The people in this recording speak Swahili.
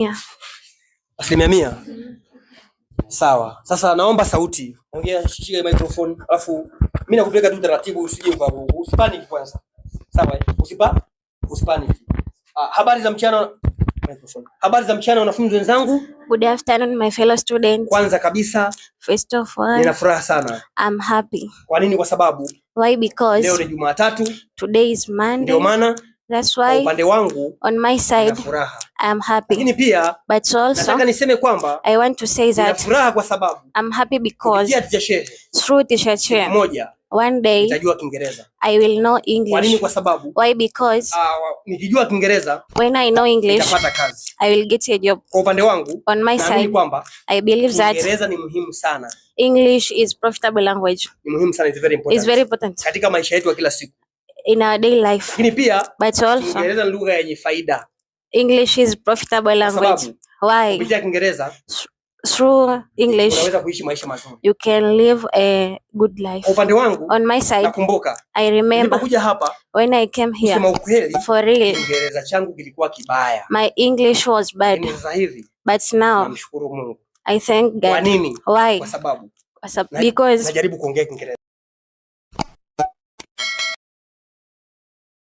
Yeah. 100%. Sawa. Sasa naomba sauti. Ongea, shika microphone. Alafu mimi nakupeleka tu taratibu, usije usipanic kwanza. Sawa? Usipanic. Habari za mchana. Habari za mchana wanafunzi wenzangu. Good afternoon my fellow students. Kwanza kabisa, first of all, nina furaha sana. I'm happy. Kwa nini? Kwa sababu why? Because leo ni Jumatatu. Today is Monday. Ndio maana that's why upande wangu on my side I'm happy. Lakini pia but also nataka niseme kwamba I want to say that nina furaha kwa sababu I'm happy because through teacher Shehe one day nitajua Kiingereza. I will know English. Kwa nini? Kwa sababu why? Because nikijua Kiingereza, when I know English nitapata kazi. I will get a job. Kwa upande wangu on my side kwamba I believe that Kiingereza ni muhimu sana. English is profitable language. Ni muhimu sana, it's very important. It's very important katika maisha yetu ya kila siku. In our daily life. Lakini pia but also Kiingereza ni lugha yenye faida. English is profitable language. Why? Kupitia Kiingereza, through English unaweza kuishi maisha mazuri. You can live a good life. Upande wangu on my side nakumbuka I remember nilipokuja hapa when I came here, kusema ukweli, for real Kiingereza changu kilikuwa kibaya. My English was bad. Sasa hivi but now namshukuru Mungu. I thank God. Kwa nini? Why? Kwa sababu because najaribu kuongea Kiingereza.